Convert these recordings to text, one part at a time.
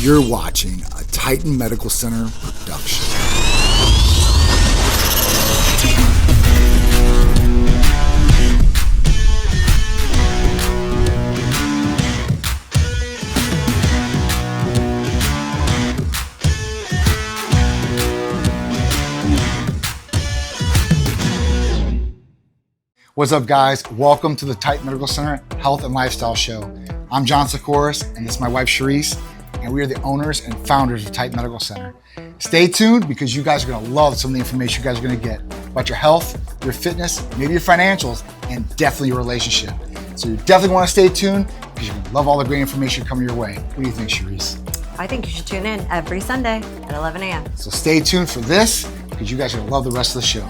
You're watching a Titan Medical Center production. What's up, guys? Welcome to the Titan Medical Center Health and Lifestyle Show. I'm John Tsikouris, and this is my wife, Sharisse, and we are the owners and founders of Titan Medical Center. Stay tuned because you guys are gonna love some of the information you guys are gonna get about your health, your fitness, maybe your financials, and definitely your relationship. So you definitely wanna stay tuned because you're gonna love all the great information coming your way. What do you think, Sharisse? I think you should tune in every Sunday at 11 a.m. So stay tuned for this because you guys are gonna love the rest of the show.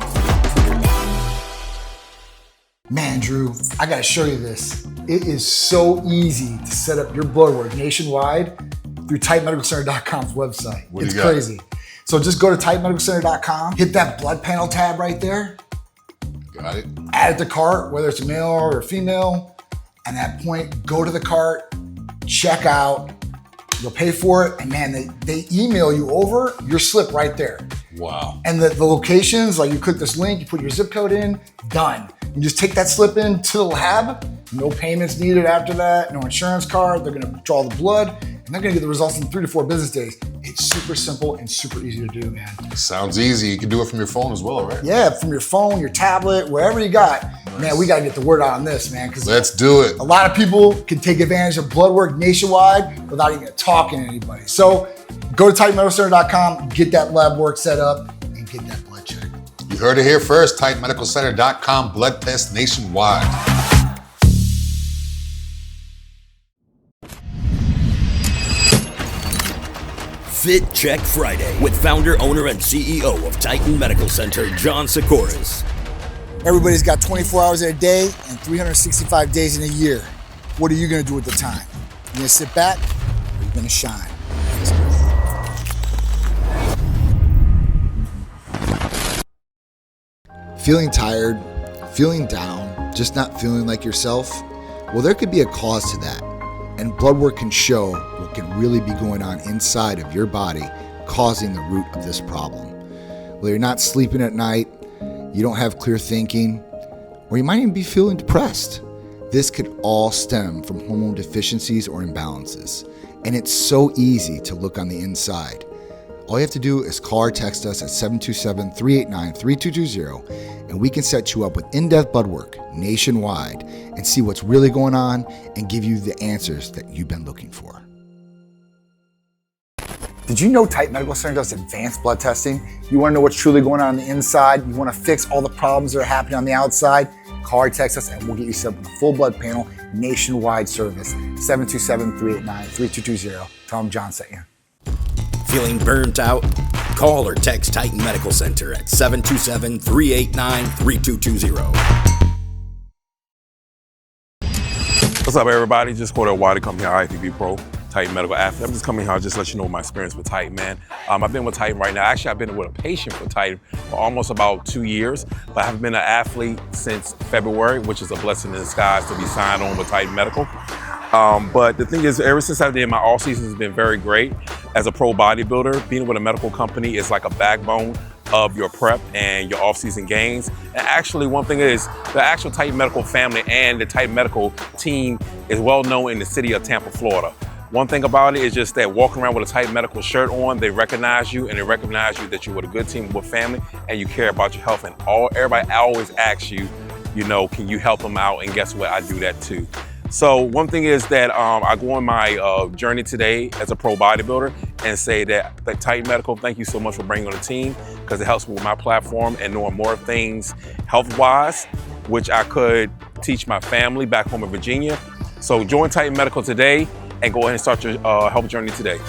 Man, Drew, I gotta show you this. It is so easy to set up your blood work nationwide through TitanMedicalCenter.com's website. It's crazy. So just go to TitanMedicalCenter.com, hit that blood panel tab right there. Got it. Add it to cart, whether it's a male or a female. And at that point, go to the cart, check out, you'll pay for it, and man, they email you over your slip right there. Wow. And the locations, like you click this link, you put your zip code in, done. You just take that slip in to the lab, no payments needed after that, no insurance card, they're gonna draw the blood, and they're gonna get the results in 3 to 4 business days. It's super simple and super easy to do, man. Sounds easy. You can do it from your phone as well, right? Yeah, from your phone, your tablet, wherever you got. Nice. Man, we gotta get the word out on this, man. Because let's do it. A lot of people can take advantage of blood work nationwide without even talking to anybody. So go to TitanMedicalCenter.com, get that lab work set up, and get that blood check. You heard it here first, TitanMedicalCenter.com, blood test nationwide. Fit Check Friday with founder, owner, and CEO of Titan Medical Center, John Tsikouris. Everybody's got 24 hours in a day and 365 days in a year. What are you gonna do with the time? You gonna sit back or you gonna shine? Feeling tired, feeling down, just not feeling like yourself? Well, there could be a cause to that. And blood work can show what can really be going on inside of your body, causing the root of this problem. Well, you're not sleeping at night, you don't have clear thinking, or you might even be feeling depressed. This could all stem from hormone deficiencies or imbalances. And it's so easy to look on the inside. All you have to do is call or text us at 727-389-3220, and we can set you up with in-depth blood work nationwide and see what's really going on and give you the answers that you've been looking for. Did you know Titan Medical Center does advanced blood testing? You want to know what's truly going on the inside? You want to fix all the problems that are happening on the outside? Call or text us and we'll get you set up with a full blood panel nationwide service. 727-389-3220. Tell them John sent you. Feeling burnt out? Call or text Titan Medical Center at 727-389-3220. What's up, everybody? Just Cordell, Waddey, coming here, IFBB Pro, Titan Medical Athlete. I'm just coming here just to let you know my experience with Titan, man. I've been with Titan right now. Actually, I've been with a patient for Titan for almost about 2 years, but I haven't been an athlete since February, which is a blessing in disguise to be signed on with Titan Medical. But the thing is, ever since I did, my off season has been very great. As a pro bodybuilder, being with a medical company is like a backbone of your prep and your off-season gains. And actually, one thing is, the actual Titan Medical family and the Titan Medical team is well known in the city of Tampa, Florida. One thing about it is just that walking around with a Titan Medical shirt on, they recognize you and they recognize you that you're with a good team, with family, and you care about your health. And everybody always asks you, can you help them out? And guess what? I do that too. So one thing is that I go on my journey today as a pro bodybuilder and say that Titan Medical, thank you so much for bringing on the team, because it helps me with my platform and knowing more things health-wise, which I could teach my family back home in Virginia. So join Titan Medical today and go ahead and start your health journey today.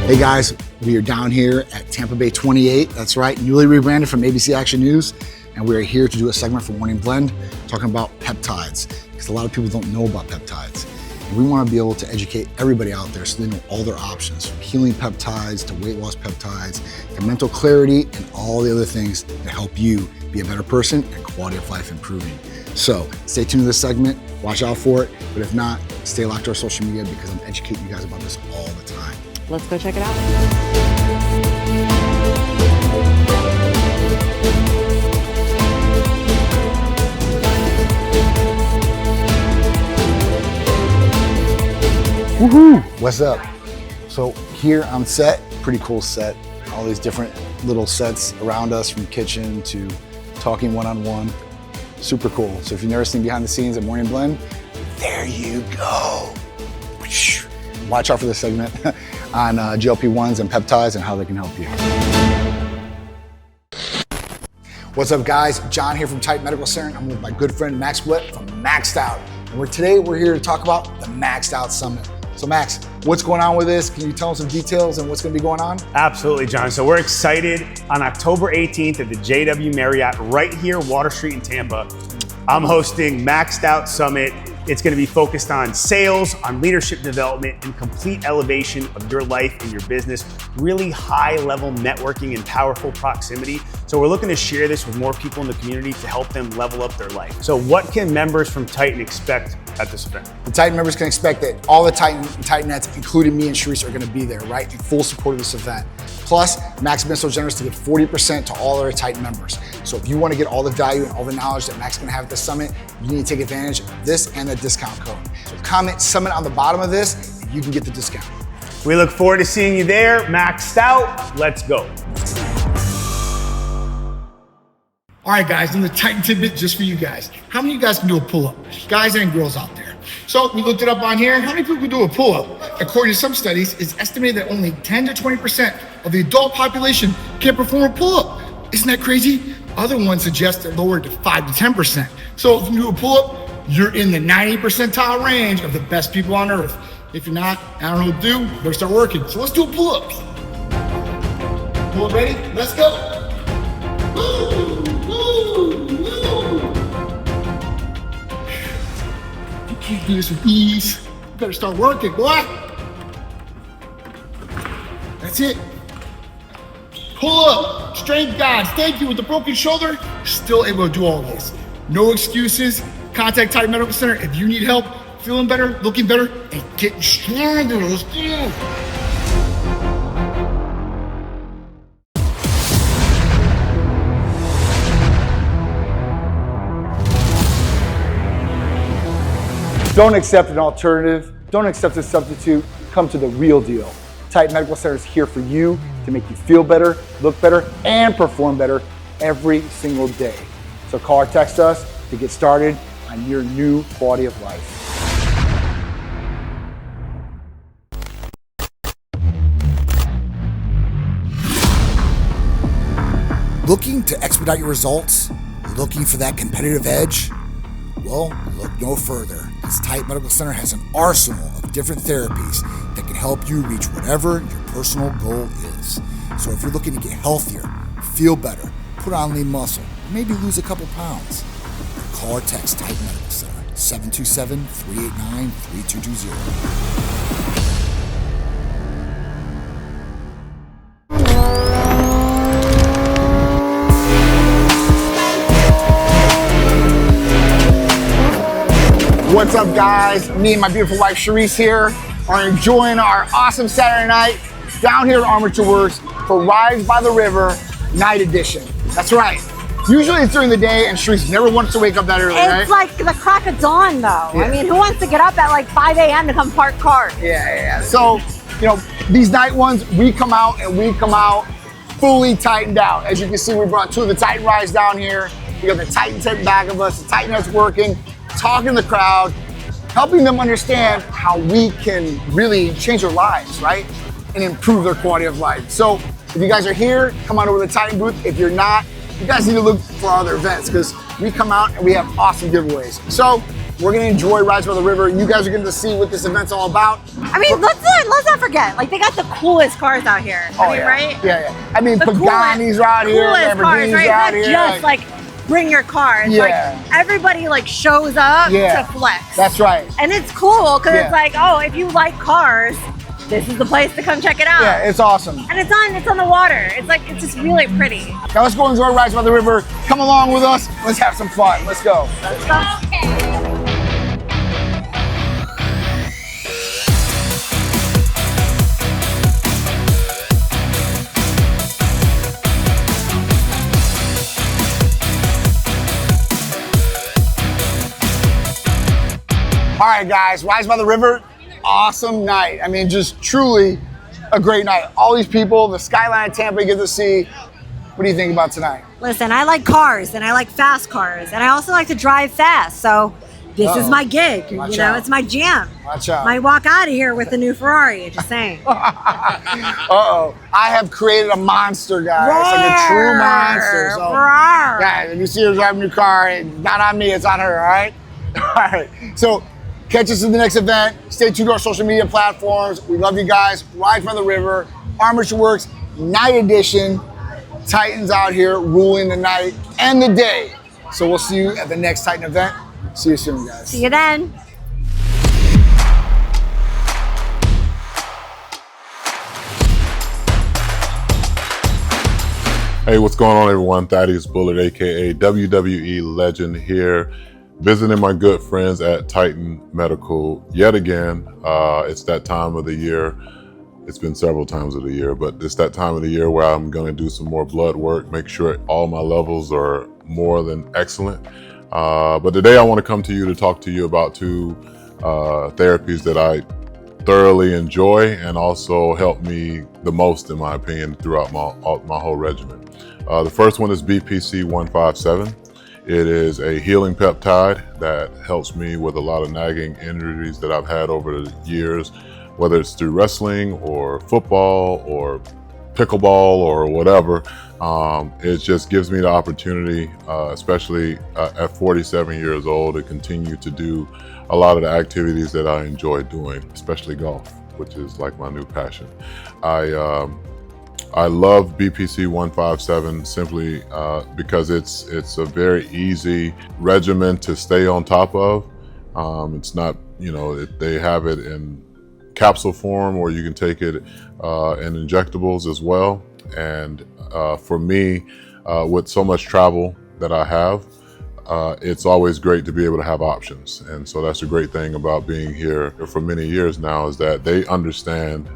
Hey guys, we are down here at Tampa Bay 28. That's right, newly rebranded from ABC Action News. And we are here to do a segment for Morning Blend talking about peptides, because a lot of people don't know about peptides. And we want to be able to educate everybody out there so they know all their options, from healing peptides to weight loss peptides to mental clarity and all the other things that help you be a better person, and quality of life improving. So stay tuned to this segment, watch out for it. But if not, stay locked to our social media because I'm educating you guys about this all the time. Let's go check it out. Woohoo! What's up? So here on set, pretty cool set. All these different little sets around us, from kitchen to talking one-on-one. Super cool. So if you've never seen behind the scenes at Morning Blend, there you go. Watch out for this segment on GLP-1s and peptides and how they can help you. What's up, guys? John here from Titan Medical Center. I'm with my good friend Max Witt from Maxed Out. And today we're here to talk about the Maxed Out Summit. So Max, what's going on with this? Can you tell us some details and what's going to be going on? Absolutely, John. So we're excited on October 18th at the JW Marriott right here, Water Street in Tampa. I'm hosting Maxed Out Summit. It's going to be focused on sales, on leadership development, and complete elevation of your life and your business. Really high-level networking and powerful proximity. So we're looking to share this with more people in the community to help them level up their life. So what can members from Titan expect at this event? The Titan members can expect that all the Titanettes, including me and Sharisse, are going to be there, right? In full support of this event. Plus, Max has been so generous to give 40% to all our Titan members. So if you want to get all the value and all the knowledge that Max is going to have at this summit, you need to take advantage of this and the discount code. So comment summit on the bottom of this and you can get the discount. We look forward to seeing you there. Maxed Out, let's go. All right, guys, and the Titan tidbit just for you guys. How many of you guys can do a pull-up? Guys and girls out there. So we looked it up on here. How many people can do a pull-up? According to some studies, it's estimated that only 10 to 20% of the adult population can perform a pull-up. Isn't that crazy? Other ones suggest it lowered to 5 to 10%. So if you do a pull-up, you're in the 90 percentile range of the best people on earth. If you're not, I don't know what to do, better start working. So let's do a pull-up. Pull-up ready? Let's go. Woo! You can't do this with ease. You better start working, boy. That's it. Pull up. Strength gods, thank you. With the broken shoulder, still able to do all this. No excuses. Contact Titan Medical Center if you need help feeling better, looking better, and getting stronger. Let's go. Don't accept an alternative. Don't accept a substitute. Come to the real deal. Titan Medical Center is here for you to make you feel better, look better, and perform better every single day. So call or text us to get started on your new quality of life. Looking to expedite your results? Looking for that competitive edge? Well, look no further, as Titan Medical Center has an arsenal of different therapies that can help you reach whatever your personal goal is. So if you're looking to get healthier, feel better, put on lean muscle, maybe lose a couple pounds, call or text Titan Medical Center, 727-389-3220. What's up, guys? Me and my beautiful wife Sharisse here are enjoying our awesome Saturday night down here at Armature Works for Rides by the River Night Edition. That's right. Usually it's during the day, and Sharisse never wants to wake up that early, right? It's like the crack of dawn, though. Yeah. I mean, who wants to get up at like 5 a.m. to come park cars? Yeah. So, these night ones, we come out fully tightened out. As you can see, we brought two of the Titan rides down here. We got the Titan tent back of us, the Titan that's working, talking to the crowd, helping them understand how we can really change their lives, right? And improve their quality of life. So if you guys are here, come on over to the Titan booth. If you're not, you guys need to look for other events because we come out and we have awesome giveaways. So we're gonna enjoy Rides by the River. You guys are getting to see what this event's all about. I mean, let's not forget, like they got the coolest cars out here. I mean, right? Yeah. I mean, The Pagani's right here, coolest cars, Lamborghini's right? out Not here. just like bring your cars. Yeah. Like everybody like shows up to flex. That's right. And it's cool because it's like, oh, if you like cars, this is the place to come check it out. Yeah, it's awesome. And it's on the water. It's just really pretty. Now let's go enjoy rides by the river. Come along with us. Let's have some fun. Let's go. Let's go. All right, guys, Rides by the River, awesome night. I mean, just truly a great night. All these people, the skyline of Tampa you get to see. What do you think about tonight? Listen, I like cars and I like fast cars and I also like to drive fast. So this is my gig. Watch out. It's my jam. Watch out. Might walk out of here with a new Ferrari, just saying. Uh-oh. I have created a monster, guys. Like a true monster. So, guys, if you see her driving your car, it's not on me, it's on her, all right? All right. So, catch us in the next event. Stay tuned to our social media platforms. We love you guys. Rides by the River, Armature Works, night edition. Titans out here ruling the night and the day. So we'll see you at the next Titan event. See you soon, guys. See you then. Hey, what's going on, everyone? Thaddeus Bullard, aka WWE Legend here, visiting my good friends at Titan Medical yet again. It's that time of the year. It's been several times of the year, but it's that time of the year where I'm going to do some more blood work, make sure all my levels are more than excellent. But today I want to come to you to talk to you about two therapies that I thoroughly enjoy and also help me the most, in my opinion, throughout my whole regimen. The first one is BPC 157. It is a healing peptide that helps me with a lot of nagging injuries that I've had over the years, whether it's through wrestling or football or pickleball or whatever. It just gives me the opportunity, especially at 47 years old, to continue to do a lot of the activities that I enjoy doing, especially golf, which is like my new passion. I love BPC 157 simply because it's a very easy regimen to stay on top of. It's not, they have it in capsule form, or you can take it in injectables as well. And for me, with so much travel that I have, it's always great to be able to have options. And so that's a great thing about being here for many years now, is that they understand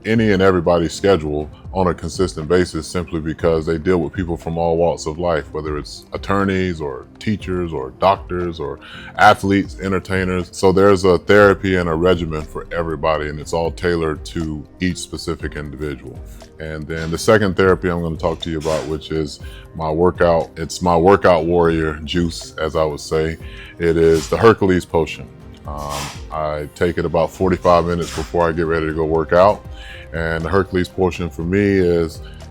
any and everybody's schedule on a consistent basis, simply because they deal with people from all walks of life, whether it's attorneys or teachers or doctors or athletes, entertainers. So there's a therapy and a regimen for everybody, and it's all tailored to each specific individual. And then the second therapy I'm going to talk to you about, which is my workout. It's my workout warrior juice, as I would say. It is the Hercules potion. I take it about 45 minutes before I get ready to go work out. And the Hercules portion for me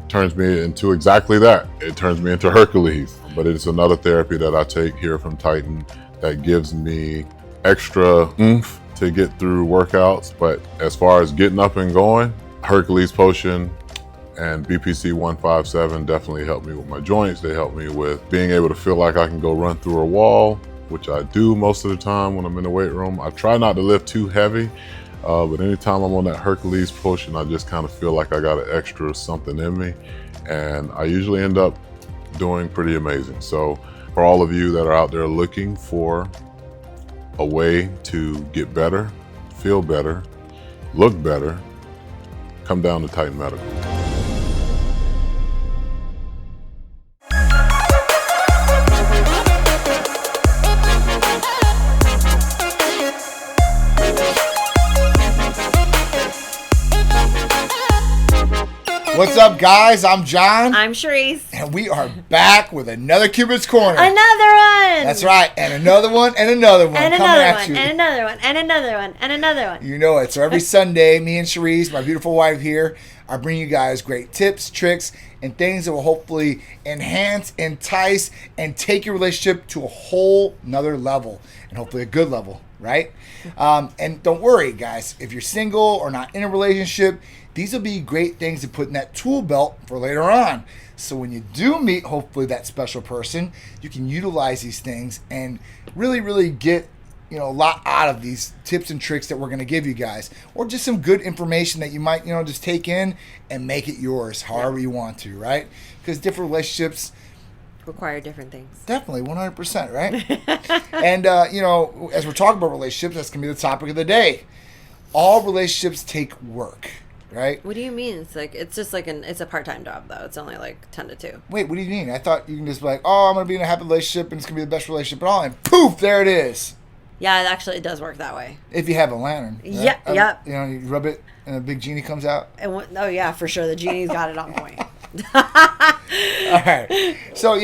turns me into exactly that. It turns me into Hercules. But it's another therapy that I take here from Titan that gives me extra oomph to get through workouts. But as far as getting up and going, Hercules potion and BPC 157 definitely help me with my joints. They help me with being able to feel like I can go run through a wall, which I do most of the time when I'm in the weight room. I try not to lift too heavy, but anytime I'm on that Hercules potion, I just kind of feel like I got an extra something in me, and I usually end up doing pretty amazing. So for all of you that are out there looking for a way to get better, feel better, look better, come down to Titan Medical. What's up, guys? I'm John. I'm Sharisse. And we are back with another Cupid's Corner. Another one. That's right. And another one, and another one. And coming another at one, you. and another one, and another one, and another one. You know it. So every Sunday, me and Sharisse, my beautiful wife here, I bring you guys great tips, tricks, and things that will hopefully enhance, entice, and take your relationship to a whole nother level. And hopefully a good level, right? And don't worry, guys. If you're single or not in a relationship, these will be great things to put in that tool belt for later on. So when you do meet, hopefully, that special person, you can utilize these things and really, really get, a lot out of these tips and tricks that we're going to give you guys, or just some good information that you might, just take in and make it yours however you want to, right? Because different relationships require different things. Definitely, 100%, right? And, as we're talking about relationships, that's going to be the topic of the day. All relationships take work, right? What do you mean? It's just it's a part-time job, though. It's only 10 to 2. Wait, what do you mean? I thought you can just be like, oh, I'm going to be in a happy relationship and it's going to be the best relationship at all, and poof, there it is. Yeah, it does work that way. If you have a lantern. Right? Yeah, yep. You rub it and a big genie comes out. Oh, yeah, for sure. The genie's got it on point. All right. So,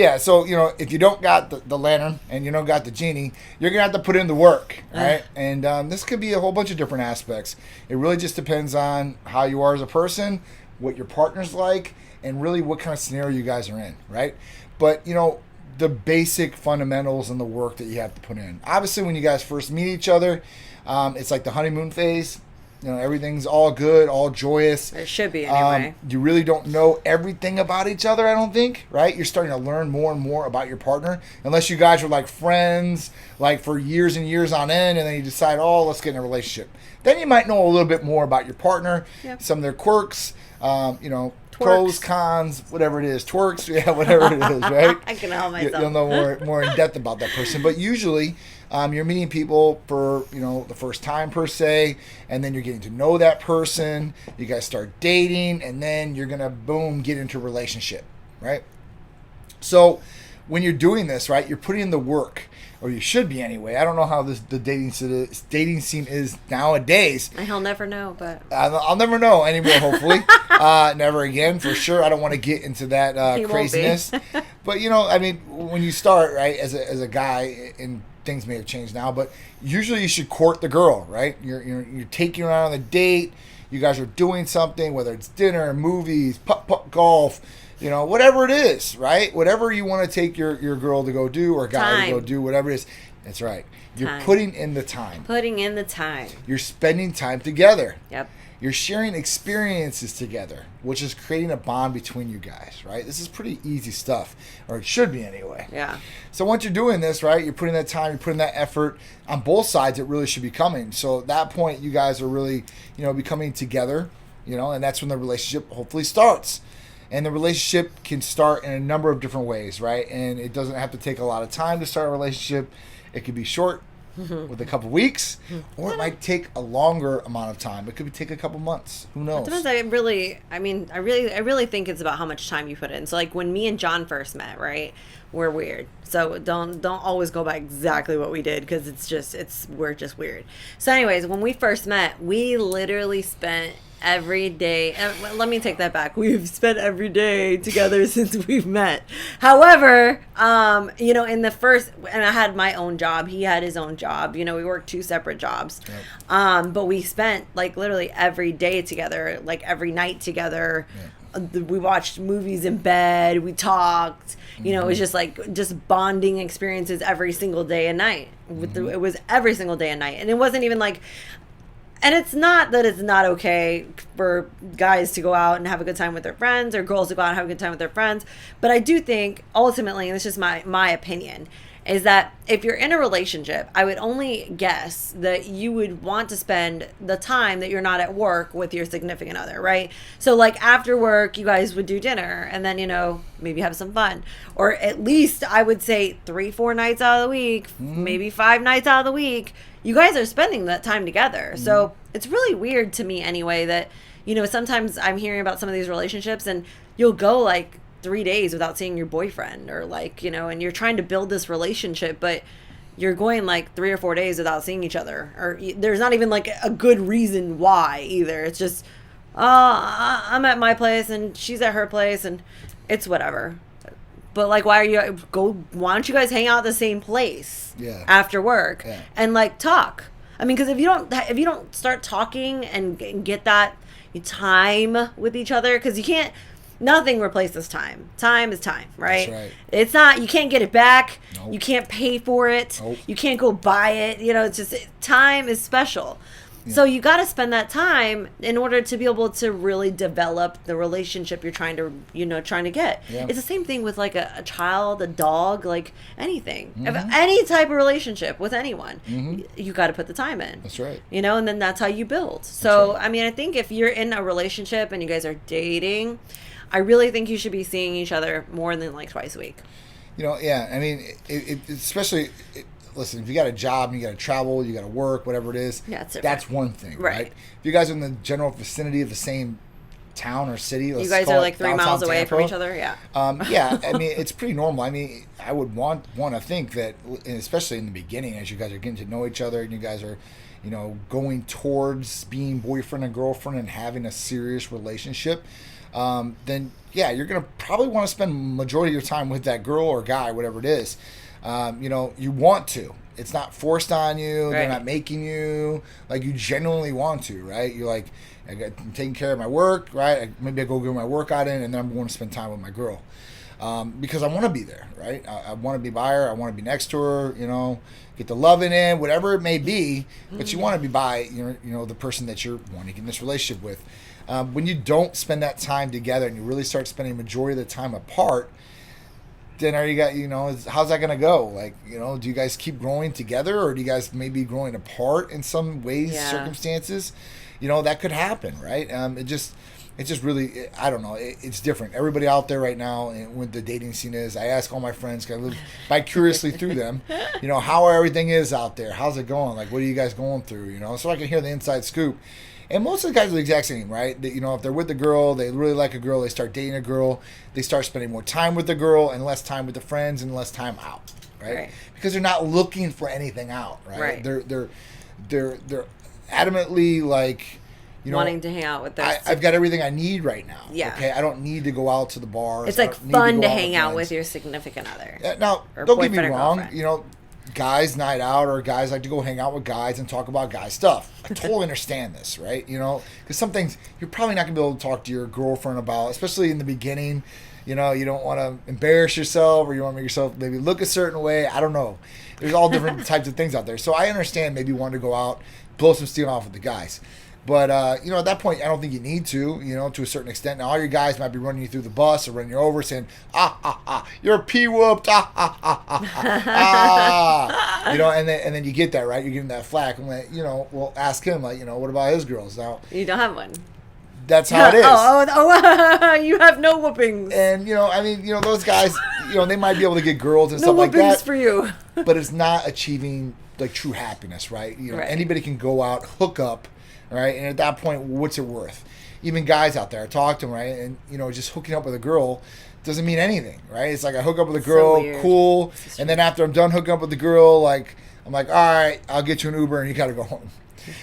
if you don't got the lantern and you don't got the genie, you're going to have to put in the work, right? And this could be a whole bunch of different aspects. It really just depends on how you are as a person, what your partner's like, and really what kind of scenario you guys are in, right? But, the basic fundamentals and the work that you have to put in. Obviously, when you guys first meet each other, it's like the honeymoon phase. Everything's all good, all joyous. It should be anyway. You really don't know everything about each other, I don't think, right? You're starting to learn more and more about your partner. Unless you guys are friends, for years and years on end, and then you decide, oh, let's get in a relationship. Then you might know a little bit more about your partner, some of their quirks, pros, cons, whatever it is, twerks, whatever it is, right? I can help myself. You'll know more in depth about that person. But usually, you're meeting people for the first time per se, and then you're getting to know that person. You guys start dating, and then you're gonna get into a relationship, right? So when you're doing this, right, you're putting in the work. Or you should be anyway. I don't know how the dating scene is nowadays. He'll never know, but I'll never know anymore. Hopefully, never again for sure. I don't want to get into that craziness. But when you start right as a guy, and things may have changed now, but usually you should court the girl, right? You're taking her out on a date. You guys are doing something, whether it's dinner, movies, putt, golf. Whatever it is, right? Whatever you want to take your girl to go do or guy to go do, whatever it is. That's right. You're putting in the time. Putting in the time. You're spending time together. Yep. You're sharing experiences together, which is creating a bond between you guys, right? This is pretty easy stuff, or it should be anyway. Yeah. So once you're doing this, right, you're putting that time, you're putting that effort on both sides. It really should be coming. So at that point, you guys are really, becoming together, and that's when the relationship hopefully starts. And the relationship can start in a number of different ways, right? And it doesn't have to take a lot of time to start a relationship. It could be short, with a couple weeks, or it might take a longer amount of time. It could take a couple months. Who knows? I really think it's about how much time you put in. So when me and John first met, right? We're weird. So don't always go by exactly what we did, because we're just weird. So anyways, when we first met, we literally spent every day. Let me take that back. We've spent every day together since we've met. However, in the first, and I had my own job. He had his own job. We worked 2 separate jobs. Yep. But we spent literally every day together, every night together. Yeah. We watched movies in bed. We talked. It was just bonding experiences every single day and night. It was every single day and night, and it wasn't even And it's not that it's not okay for guys to go out and have a good time with their friends, or girls to go out and have a good time with their friends. But I do think, ultimately, and this is just my opinion, is that if you're in a relationship, I would only guess that you would want to spend the time that you're not at work with your significant other, right? So after work, you guys would do dinner, and then, maybe have some fun. Or at least I would say 3-4 nights out of the week, maybe 5 nights out of the week, you guys are spending that time together. So it's really weird to me anyway that, sometimes I'm hearing about some of these relationships, and you'll go 3 days without seeing your boyfriend, or and you're trying to build this relationship, but you're going 3 or 4 days without seeing each other, or there's not even a good reason why either. It's just, I'm at my place and she's at her place, and it's whatever. But why don't you guys hang out at the same place after work and talk? I mean, because if you don't start talking and get that time with each other, because you can't. Nothing replaces time. Time is time, right? That's right. It's not, you can't get it back. Nope. You can't pay for it. Nope. You can't go buy it. It's just, time is special. So you got to spend that time in order to be able to really develop the relationship you're trying to get. Yeah. It's the same thing with like a child, a dog, like anything, any type of relationship with anyone. You got to put the time in. That's right. And then that's how you build. So I mean, I think if you're in a relationship and you guys are dating, I really think you should be seeing each other more than like twice a week. Yeah. I mean, especially. Listen, if you got a job and you got to travel, you got to work, whatever it is, that's one thing, right? If you guys are in the general vicinity of the same town or city, you guys are like 3 miles away from each other, yeah. I mean, it's pretty normal. I mean, I would want to think that, especially in the beginning, as you guys are getting to know each other and you guys are, going towards being boyfriend and girlfriend and having a serious relationship, then you're gonna probably want to spend majority of your time with that girl or guy, whatever it is. You want to. It's not forced on you. Right. They're not making you. Like, you genuinely want to, right? You're like, I'm taking care of my work, right? Maybe I go get my workout in, and then I'm going to spend time with my girl. Because I want to be there, right? I want to be by her. I want to be next to her, get the loving in, whatever it may be. But you want to be by, the person that you're wanting to get in this relationship with. When you don't spend that time together and you really start spending the majority of the time apart, then how's that going to go? Like, do you guys keep growing together, or do you guys maybe growing apart in some ways, circumstances? That could happen, right? It just really, I don't know. It's different. Everybody out there right now, and what the dating scene is, I ask all my friends, 'cause I live vicariously through them, how everything is out there. How's it going? Like, what are you guys going through? So I can hear the inside scoop. And most of the guys are the exact same, right? If they're with the girl, they really like a girl, they start dating a girl, they start spending more time with the girl and less time with the friends and less time out, right? Because they're not looking for anything out, right? They're adamantly like, wanting to hang out with their... I've got everything I need right now. Yeah. Okay, I don't need to go out to the bar. It's like fun to hang out with your significant other. Now, don't get me wrong. Guys night out, or guys like to go hang out with guys and talk about guy stuff. I totally understand this, right? Because some things you're probably not going to be able to talk to your girlfriend about, especially in the beginning. You don't want to embarrass yourself, or you want to make yourself maybe look a certain way. I don't know. There's all different types of things out there. So I understand maybe wanting to go out, blow some steam off with the guys. But, at that point, I don't think you need to a certain extent. Now, all your guys might be running you through the bus or running you over saying, you're P-whooped, and then you get that, right? You're getting that flack. And, we'll ask him, like, what about his girls? Now, you don't have one. That's how it is. You have no whoopings. And, those guys, they might be able to get girls and stuff like that. No whoopings for you. But it's not achieving, like, true happiness, right? Anybody can go out, hook up, right? And at that point, what's it worth? Even guys out there, I talk to them, right? And, just hooking up with a girl doesn't mean anything, right? It's like I hook up with a girl, cool, and then after I'm done hooking up with the girl, like, I'm like, all right, I'll get you an Uber and you got to go home.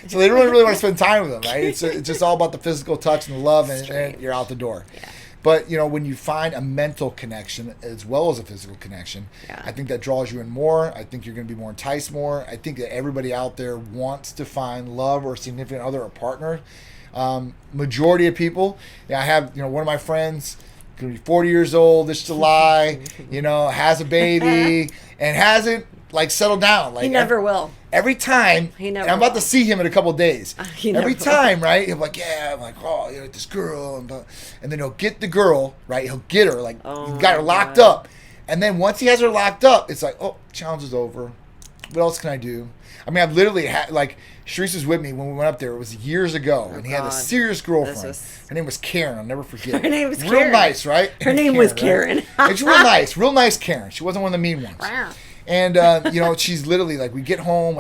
So they don't really want to spend time with them, right? It's just all about the physical touch and the love, and you're out the door. Yeah. But, when you find a mental connection as well as a physical connection, I think that draws you in more. I think you're going to be more enticed more. I think that everybody out there wants to find love or a significant other or partner. Majority of people, I have, one of my friends, going to be 40 years old this July, has a baby and hasn't, like, settled down. Like, he never will. Every time, and I'm about to see him in a couple of days. Every time, right? He'll be like, I'm like, this girl. And then he'll get the girl, right? He'll get her, like, he's got her locked up. And then once he has her locked up, it's like, challenge is over. What else can I do? I mean, I've literally had, like, Sharisse was with me when we went up there. It was years ago. And he had a serious girlfriend. Her name was Karen. I'll never forget. Her name was Real Karen. Nice, right? Her name was Karen. Right? It's real nice. Real nice Karen. She wasn't one of the mean ones. Wow. And, she's literally like, we get home.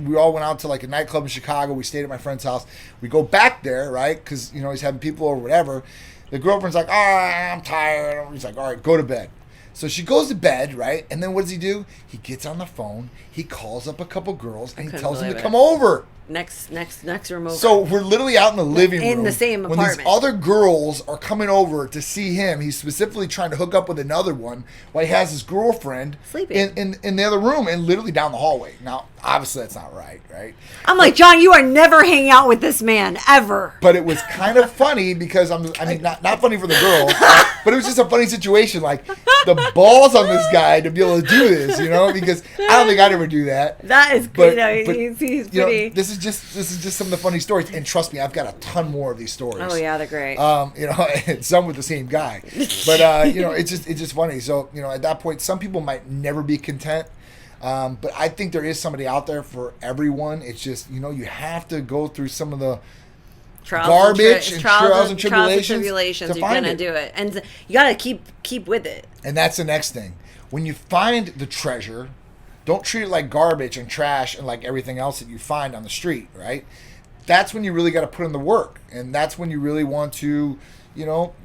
We all went out to like a nightclub in Chicago. We stayed at my friend's house. We go back there, right? Because, he's having people or whatever. The girlfriend's like, I'm tired. He's like, all right, go to bed. So she goes to bed, right? And then what does he do? He gets on the phone. He calls up a couple girls and he tells them to come over. Next room over. So we're literally out in the living room. In the same apartment. When these other girls are coming over to see him, he's specifically trying to hook up with another one while he has his girlfriend sleeping in the other room and literally down the hallway. Now, obviously that's not right? I'm like, John, you are never hanging out with this man, ever. But it was kind of funny because, not funny for the girl, but it was just a funny situation. Like, the balls on this guy to be able to do this, because I don't think I'd ever do that. That is good. He's pretty... this is just some of the funny stories. And trust me, I've got a ton more of these stories. Oh yeah, they're great. And some with the same guy. But it's just funny. So, at that point, some people might never be content. But I think there is somebody out there for everyone. It's just, you have to go through some of the garbage and trials and tribulations. You're gonna do it, and you gotta keep with it. And that's the next thing. When you find the treasure, don't treat it like garbage and trash and like everything else that you find on the street, right? That's when you really got to put in the work, and that's when you really want to,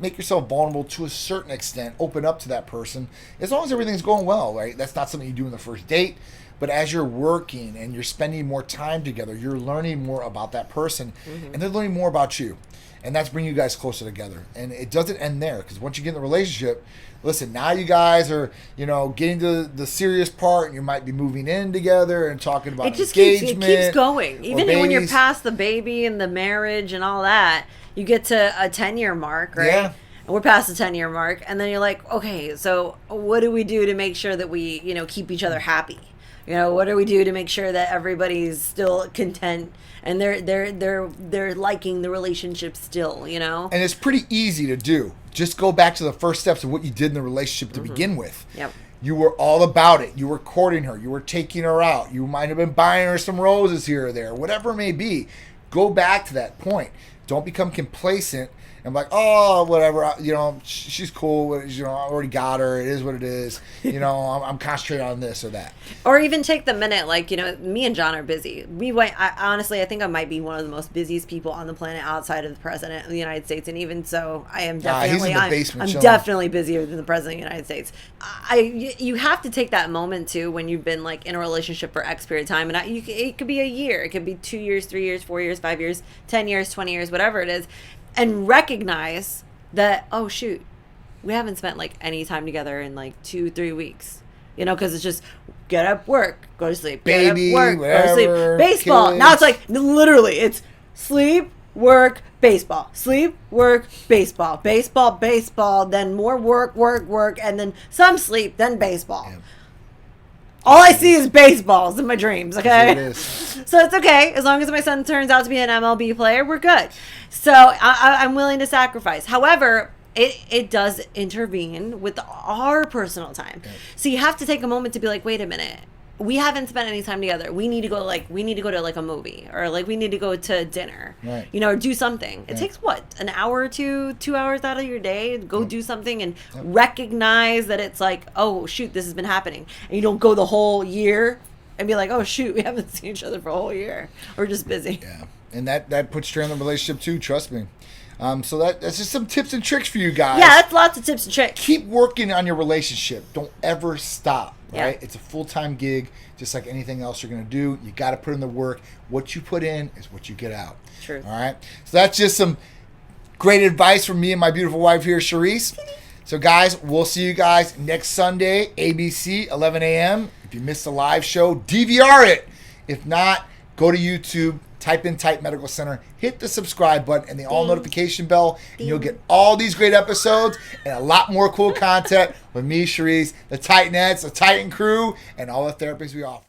make yourself vulnerable to a certain extent, open up to that person, as long as everything's going well, right? That's not something you do in the first date. But as you're working and you're spending more time together, you're learning more about that person, and they're learning more about you. And that's bringing you guys closer together. And it doesn't end there, because once you get in the relationship, listen, now you guys are, getting to the serious part, and you might be moving in together and talking about engagement. It keeps going. Even when you're past the baby and the marriage and all that, you get to a 10-year mark, right? Yeah. We're past the 10-year mark, and then you're like, okay, so what do we do to make sure that we, keep each other happy? What do we do to make sure that everybody's still content and they're liking the relationship still, And it's pretty easy to do. Just go back to the first steps of what you did in the relationship to begin with. Yep. You were all about it. You were courting her. You were taking her out. You might have been buying her some roses here or there, whatever it may be. Go back to that point. Don't become complacent and be like, oh, whatever, she's cool. I already got her. It is what it is. I'm concentrating on this or that. Or even take the minute, me and John are busy. Honestly, I think I might be one of the most busiest people on the planet outside of the president of the United States. And even so, I am definitely, I'm definitely busier than the president of the United States. You have to take that moment too when you've been in a relationship for X period of time. And it could be a year. It could be 2 years, 3 years, 4 years, 5 years, 10 years, 20 years, whatever it is. And recognize that, oh shoot, we haven't spent any time together in 2-3 weeks, because it's just get up, work, go to sleep, baby, get up, work, whatever, go to sleep, baseball. kids. Now it's literally it's sleep, work, baseball, sleep, work, baseball, baseball, baseball, then more work, and then some sleep, then baseball. Yeah. All I see is baseballs in my dreams, okay? It is. So it's okay. As long as my son turns out to be an MLB player, we're good. So I'm willing to sacrifice. However, it does intervene with our personal time. Okay. So you have to take a moment to be like, wait a minute. We haven't spent any time together. We need to go to a movie, or we need to go to dinner, right? Or do something. It takes an hour or 2 hours out of your day. Go do something and recognize that it's oh shoot, this has been happening, and you don't go the whole year and be like, oh shoot, we haven't seen each other for a whole year. We're just busy. Yeah, and that puts strain on the relationship too. Trust me. So that's just some tips and tricks for you guys. Yeah, that's lots of tips and tricks. Keep working on your relationship. Don't ever stop. Right? Yeah. It's a full-time gig, just like anything else you're going to do. You got to put in the work. What you put in is what you get out. True. All right? So that's just some great advice from me and my beautiful wife here, Sharisse. So, guys, we'll see you guys next Sunday, ABC, 11 a.m. If you missed the live show, DVR it. If not, go to YouTube, type in Titan Medical Center, hit the subscribe button and the all notification bell, and you'll get all these great episodes and a lot more cool content with me, Sharisse, the Titanettes, the Titan crew, and all the therapies we offer.